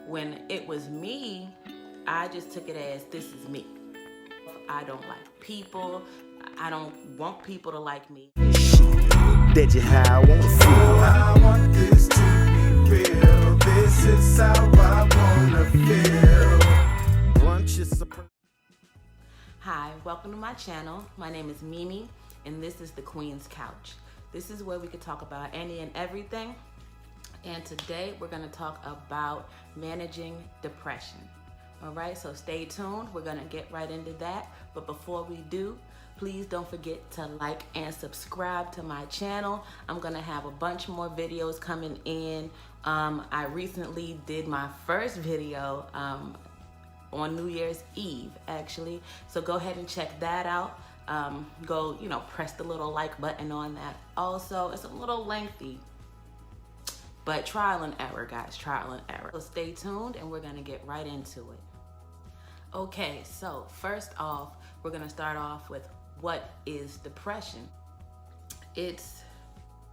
When it was me, I just took it as this is me. I don't like people. I don't want people to like me. Did you how I wanna feel? I want this to be real. This is how I wanna feel. Brunch is a Hi, welcome to my channel. My name is Mimi, and this is the Queen's Couch. This is where we could talk about any and everything. And today we're gonna talk about managing depression. All right, so stay tuned. We're gonna get right into that. But before we do, please don't forget to like and subscribe to my channel. I'm gonna have a bunch more videos coming in. I recently did my first video on New Year's Eve, actually. So go ahead and check that out. Go, press the little like button on that. Also, it's a little lengthy, but trial and error, guys, trial and error. So stay tuned and we're gonna get right into it. Okay, so first off, we're gonna start off with what is depression? It's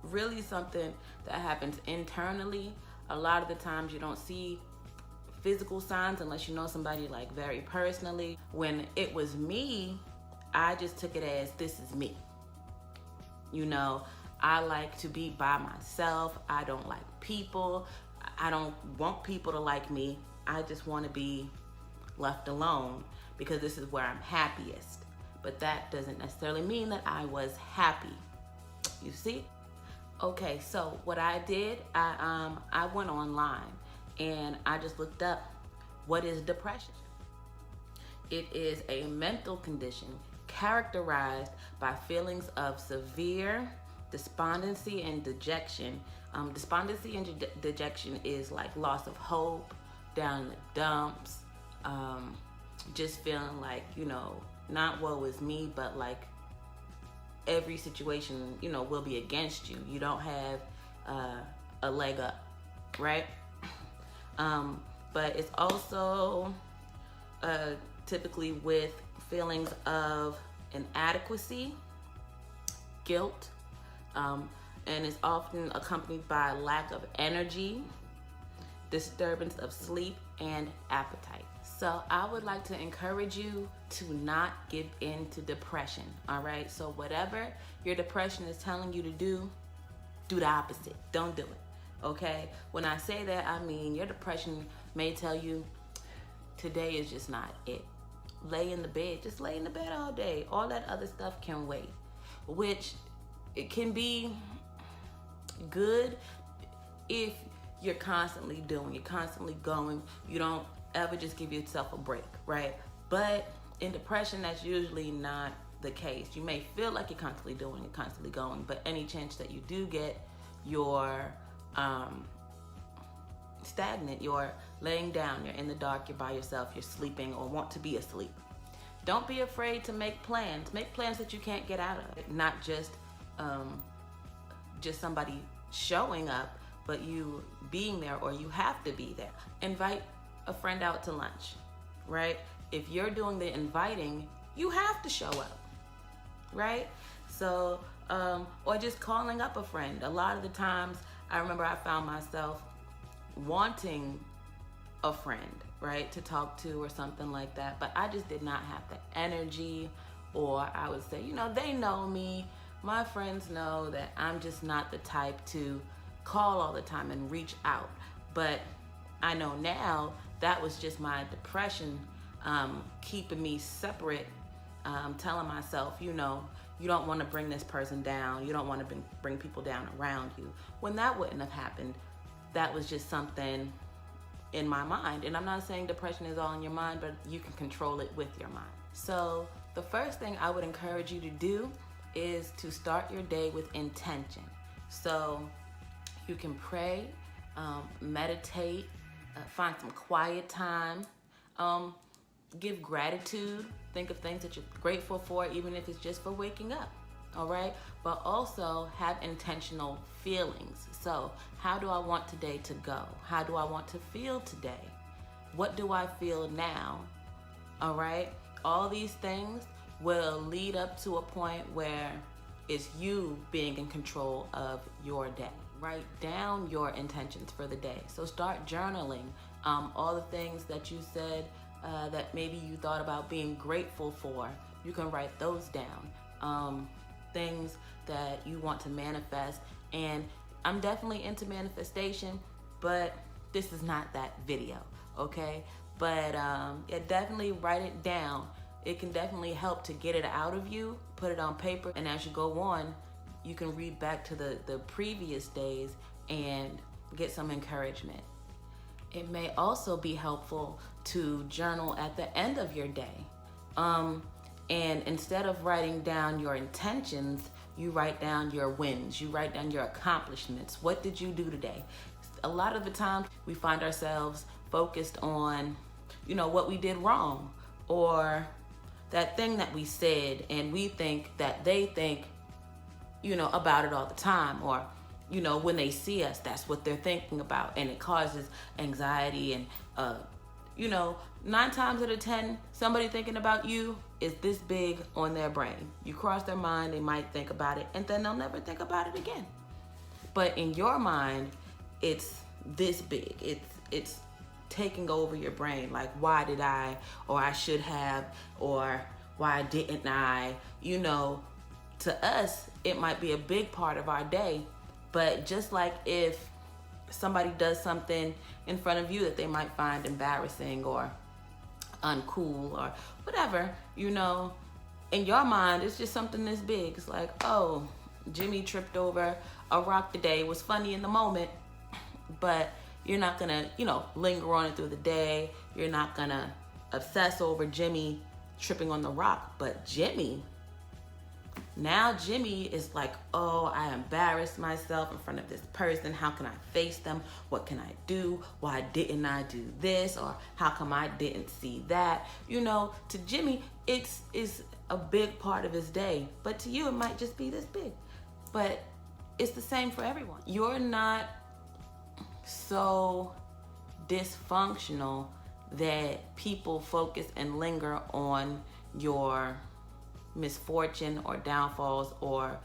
really something that happens internally. A lot of the times you don't see physical signs unless you know somebody like very personally. When it was me, I just took it as this is me. I like to be by myself. I don't like people. I don't want people to like me. I just want to be left alone because this is where I'm happiest. But that doesn't necessarily mean that I was happy. You see? Okay, so what I did, I went online and I just looked up what is depression. It is a mental condition characterized by feelings of severe despondency and dejection. Despondency and dejection is like loss of hope, down in the dumps, just feeling like, not woe is me, but like every situation, will be against you. You don't have a leg up, right? But it's also typically with feelings of inadequacy, guilt, and is often accompanied by lack of energy, disturbance of sleep, and appetite. So I would like to encourage you to not give in to depression, all right? So whatever your depression is telling you to do the opposite. Don't do it, okay? When I say that, I mean your depression may tell you today is just not it. Lay in the bed, just lay in the bed all day. All that other stuff can wait, which it can be good if you're constantly doing, you're constantly going, you don't ever just give yourself a break, right? But in depression, that's usually not the case. You may feel like you're constantly doing, you're constantly going, but any chance that you do get, you're stagnant, you're laying down, you're in the dark, you're by yourself, you're sleeping or want to be asleep. Don't be afraid to make plans. Make plans that you can't get out of. Not just somebody showing up, but you being there, or you have to be there. Invite a friend out to lunch, right? If you're doing the inviting, you have to show up, right? So, or just calling up a friend. A lot of the times, I remember I found myself wanting a friend, right, to talk to or something like that, but I just did not have the energy, or I would say, they know me. My friends know that I'm just not the type to call all the time and reach out. But I know now that was just my depression keeping me separate, telling myself, you don't want to bring this person down. You don't want to bring people down around you. When that wouldn't have happened, that was just something in my mind. And I'm not saying depression is all in your mind, but you can control it with your mind. So the first thing I would encourage you to do is to start your day with intention. So you can pray, meditate, find some quiet time, give gratitude, think of things that you're grateful for, even if it's just for waking up, all right? But also have intentional feelings. So how do I want today to go? How do I want to feel today? What do I feel now? All right? All these things will lead up to a point where it's you being in control of your day. write down your intentions for the day. So start journaling. All the things that you said that maybe you thought about being grateful for, you can write those down. Things that you want to manifest. And I'm definitely into manifestation, but this is not that video, okay? But yeah, definitely write it down. It can definitely help to get it out of you, put it on paper, and as you go on, you can read back to the previous days and get some encouragement. It may also be helpful to journal at the end of your day. And instead of writing down your intentions, you write down your wins, you write down your accomplishments. What did you do today? A lot of the time we find ourselves focused on, what we did wrong, or that thing that we said, and we think that they think, about it all the time, or, when they see us, that's what they're thinking about, and it causes anxiety. And, 9 times out of 10, somebody thinking about you is this big on their brain. You cross their mind, they might think about it, and then they'll never think about it again. But in your mind, it's this big. It's taking over your brain. Like, why did I, or I should have, or why didn't I? To us, it might be a big part of our day. But just like if somebody does something in front of you that they might find embarrassing or uncool or whatever, in your mind, it's just something this big. It's like, oh, Jimmy tripped over a rock today. It was funny in the moment, but you're not gonna, linger on it through the day. You're not gonna obsess over Jimmy tripping on the rock. But Jimmy is like, oh, I embarrassed myself in front of this person. How can I face them? What can I do? Why didn't I do this? Or how come I didn't see that? To Jimmy, it's a big part of his day. But to you, it might just be this big. But it's the same for everyone. You're not so dysfunctional that people focus and linger on your misfortune or downfalls or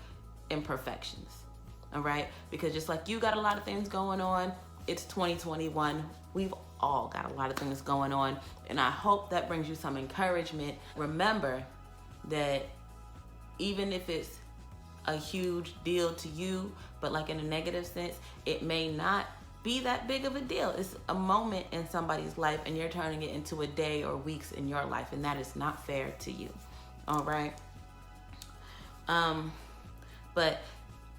imperfections. All right? Because just like you got a lot of things going on, it's 2021. We've all got a lot of things going on. And I hope that brings you some encouragement. Remember that even if it's a huge deal to you, but like in a negative sense, it may not be that big of a deal. It's a moment in somebody's life, and you're turning it into a day or weeks in your life, and that is not fair to you. All right. But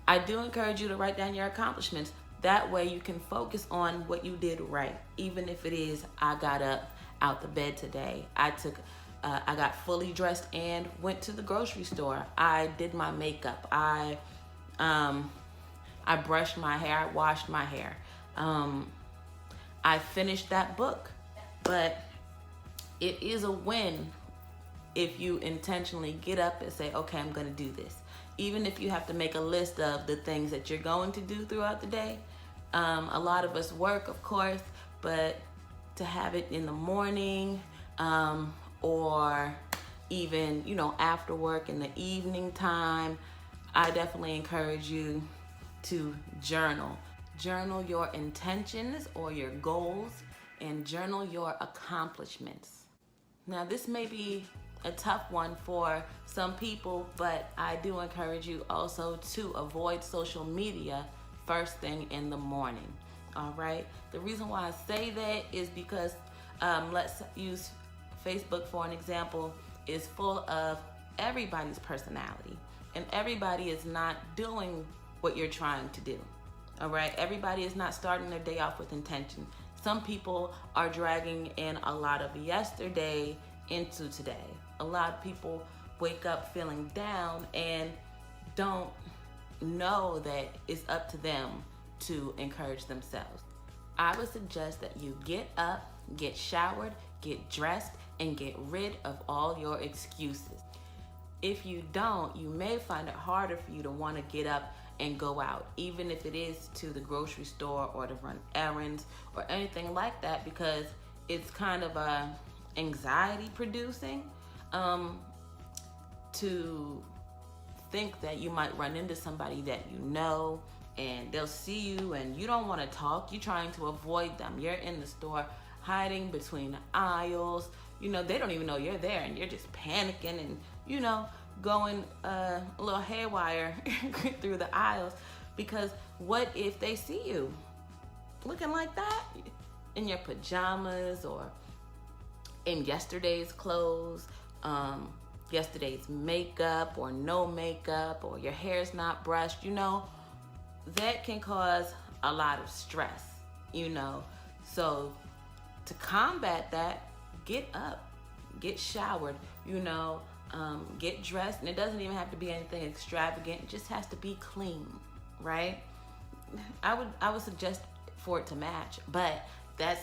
I do encourage you to write down your accomplishments. That way you can focus on what you did right. Even if it is, I got up out the bed today. I got fully dressed and went to the grocery store. I did my makeup. I brushed my hair. I washed my hair. I finished that book. But it is a win if you intentionally get up and say, okay, I'm going to do this. Even if you have to make a list of the things that you're going to do throughout the day. A lot of us work, of course, but to have it in the morning, or even, after work in the evening time, I definitely encourage you to journal. Journal your intentions or your goals, and journal your accomplishments. Now, this may be a tough one for some people, but I do encourage you also to avoid social media first thing in the morning. All right. The reason why I say that is because let's use Facebook for an example, is full of everybody's personality, and everybody is not doing what you're trying to do. All right. Everybody is not starting their day off with intention. Some people are dragging in a lot of yesterday into today. A lot of people wake up feeling down and don't know that it's up to them to encourage themselves. I would suggest that you get up, get showered, get dressed, and get rid of all your excuses. If you don't, you may find it harder for you to want to get up and go out, even if it is to the grocery store or to run errands or anything like that, because it's kind of anxiety producing to think that you might run into somebody that you know and they'll see you and you don't want to talk. You're trying to avoid them. You're in the store hiding between the aisles. You know, they don't even know you're there, and you're just panicking and, you know, going a little haywire through the aisles, because what if they see you looking like that in your pajamas or in yesterday's clothes, yesterday's makeup or no makeup, or your hair's not brushed, you know, that can cause a lot of stress, you know. So to combat that, get up, get showered, you know, get dressed, and it doesn't even have to be anything extravagant. It just has to be clean, right? I would suggest for it to match, but that's,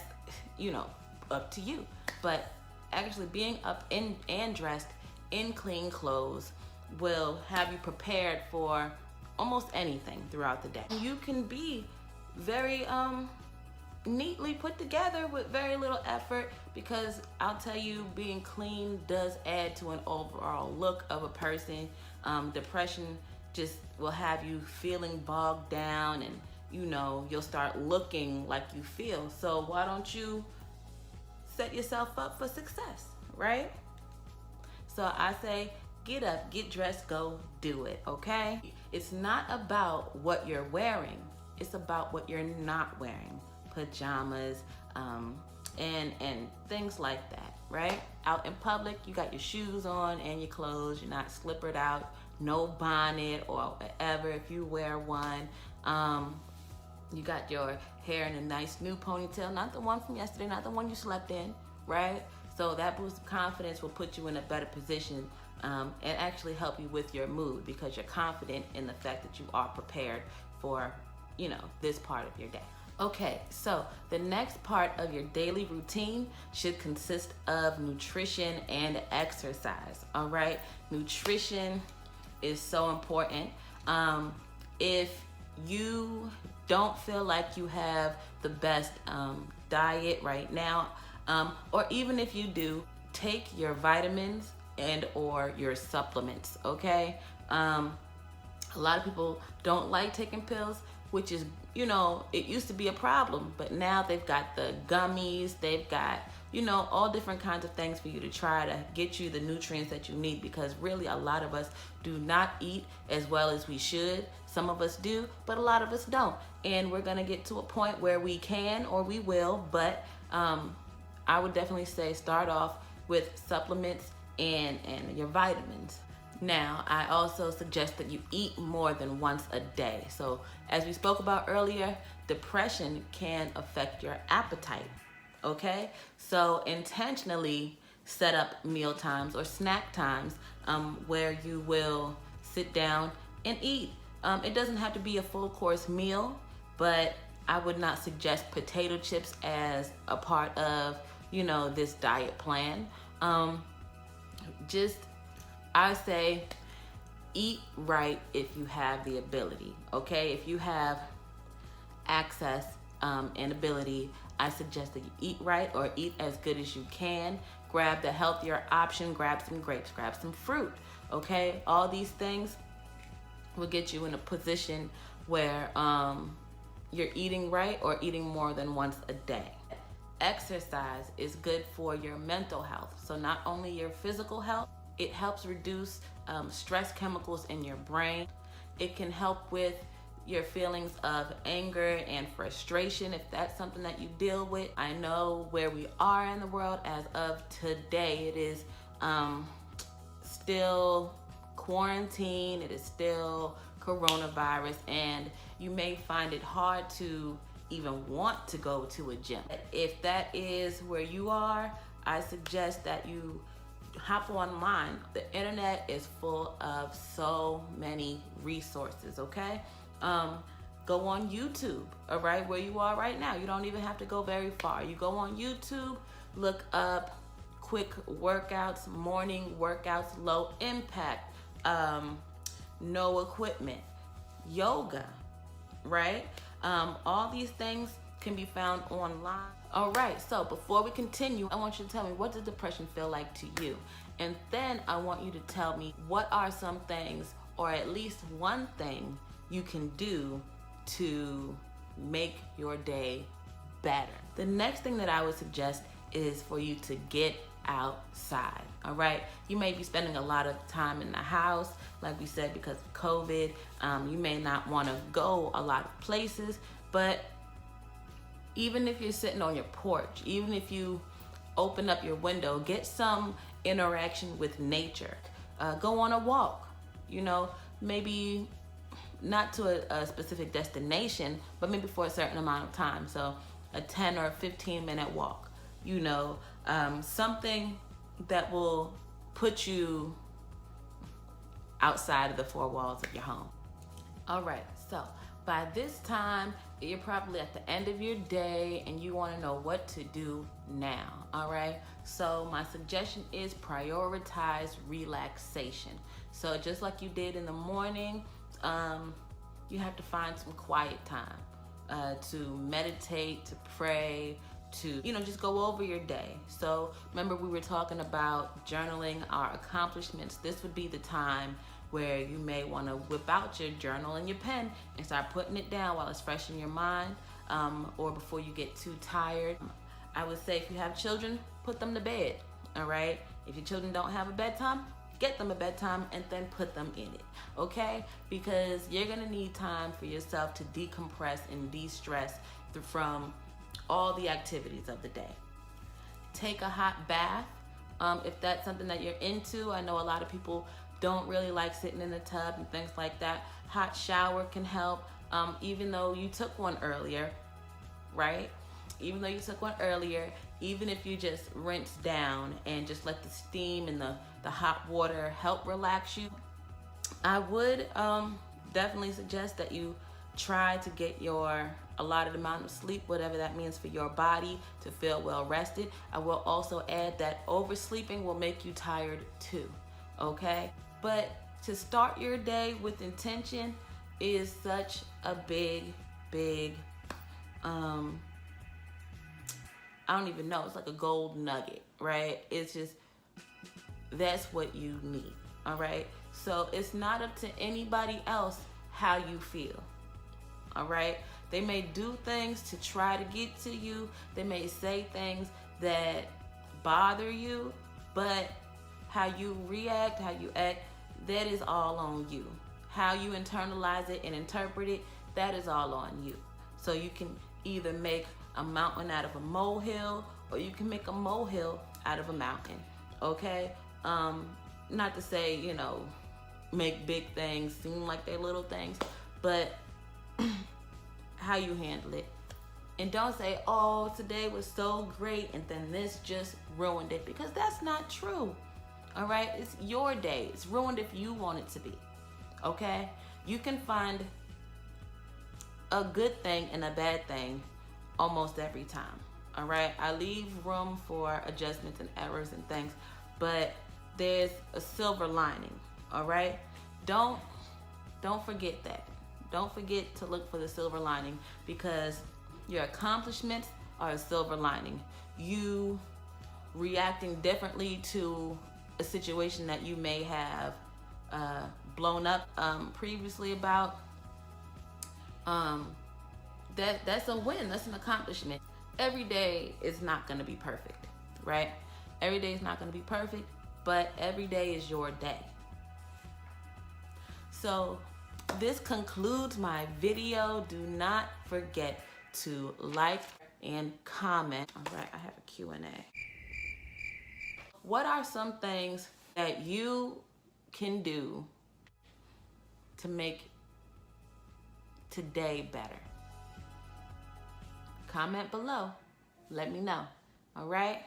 you know, up to you. But actually being up in and dressed in clean clothes will have you prepared for almost anything throughout the day. You can be very neatly put together with very little effort, because I'll tell you, being clean does add to an overall look of a person. Depression just will have you feeling bogged down, and you know, you'll start looking like you feel. So why don't you set yourself up for success, right? So I say, get up, get dressed, go do it, okay? It's not about what you're wearing. It's about what you're not wearing. Pajamas, and things like that, right? Out in public, you got your shoes on and your clothes. You're not slippered out. No bonnet or whatever if you wear one. You got your hair in a nice new ponytail, not the one from yesterday, not the one you slept in, right? So that boost of confidence will put you in a better position and actually help you with your mood, because you're confident in the fact that you are prepared for, you know, this part of your day. Okay, so the next part of your daily routine should consist of nutrition and exercise, all right? Nutrition is so important. If you don't feel like you have the best diet right now, or even if you do, take your vitamins and or your supplements, okay? A lot of people don't like taking pills, which is, you know, it used to be a problem, but now they've got the gummies, they've got, you know, all different kinds of things for you to try to get you the nutrients that you need, because really a lot of us do not eat as well as we should. Some of us do, but a lot of us don't. And we're gonna get to a point where we can or we will, but I would definitely say start off with supplements and your vitamins. Now, I also suggest that you eat more than once a day. So as we spoke about earlier, depression can affect your appetite, okay? So intentionally set up meal times or snack times where you will sit down and eat. It doesn't have to be a full course meal, but I would not suggest potato chips as a part of, you know, this diet plan. I say eat right if you have the ability, okay? If you have access and ability, I suggest that you eat right or eat as good as you can. Grab the healthier option, grab some grapes, grab some fruit, okay? All these things will get you in a position where you're eating right or eating more than once a day. Exercise is good for your mental health. So not only your physical health, it helps reduce stress chemicals in your brain. It can help with your feelings of anger and frustration if that's something that you deal with. I know where we are in the world as of today. It is still quarantine. It is still coronavirus, and you may find it hard to even want to go to a gym. If that is where you are, I suggest that you hop online. The internet is full of so many resources, okay? Go on YouTube, all right, where you are right now. You don't even have to go very far. You go on YouTube, look up quick workouts, morning workouts, low impact, no equipment, yoga, right? All these things can be found online. All right, so before we continue, I want you to tell me, what does depression feel like to you? And then I want you to tell me what are some things, or at least one thing you can do to make your day better. The next thing that I would suggest is for you to get outside, all right? You may be spending a lot of time in the house, like we said, because of COVID. You may not want to go a lot of places, but even if you're sitting on your porch, even if you open up your window, get some interaction with nature. Go on a walk, you know, maybe not to a specific destination, but maybe for a certain amount of time. So a 10 or 15-minute walk, you know, something that will put you outside of the four walls of your home. All right, so by this time, you're probably at the end of your day and you want to know what to do now, all right? So my suggestion is prioritize relaxation. So just like you did in the morning, you have to find some quiet time to meditate, to pray, to, you know, just go over your day. So remember we were talking about journaling our accomplishments. This would be the time where you may want to whip out your journal and your pen and start putting it down while it's fresh in your mind, or before you get too tired. I would say if you have children, put them to bed, all right? If your children don't have a bedtime, get them a bedtime and then put them in it, okay? Because you're gonna need time for yourself to decompress and de-stress from all the activities of the day. Take a hot bath, if that's something that you're into. I know a lot of people don't really like sitting in the tub and things like that. Hot shower can help, even though you took one earlier, right? Even though you took one earlier, even if you just rinse down and just let the steam and the hot water help relax you, I would definitely suggest that you try to get your allotted amount of sleep, whatever that means for your body, to feel well rested. I will also add that oversleeping will make you tired too, okay? But to start your day with intention is such a big, I don't even know, it's like a gold nugget, right? It's just, that's what you need, all right? So it's not up to anybody else how you feel, all right? They may do things to try to get to you. They may say things that bother you, but how you react, how you act, that is all on you. How you internalize it and interpret it, that is all on you. So you can either make a mountain out of a molehill, or you can make a molehill out of a mountain, okay? Not to say, you know, make big things seem like they're little things, but how you handle it. And don't say, oh, today was so great and then this just ruined it, because that's not true, all right? It's your day. It's ruined if you want it to be, okay? You can find a good thing and a bad thing almost every time, all right? I leave room for adjustments and errors and things, but there's a silver lining, all right? Don't forget that. Don't forget to look for the silver lining, because your accomplishments are a silver lining. You reacting differently to a situation that you may have blown up previously about, that's a win. That's an accomplishment. Every day is not going to be perfect, right? Every day is not going to be perfect, but every day is your day. So this concludes my video. Do not forget to like and comment. All right, I have a Q&A. What are some things that you can do to make today better? Comment below. Let me know. All right?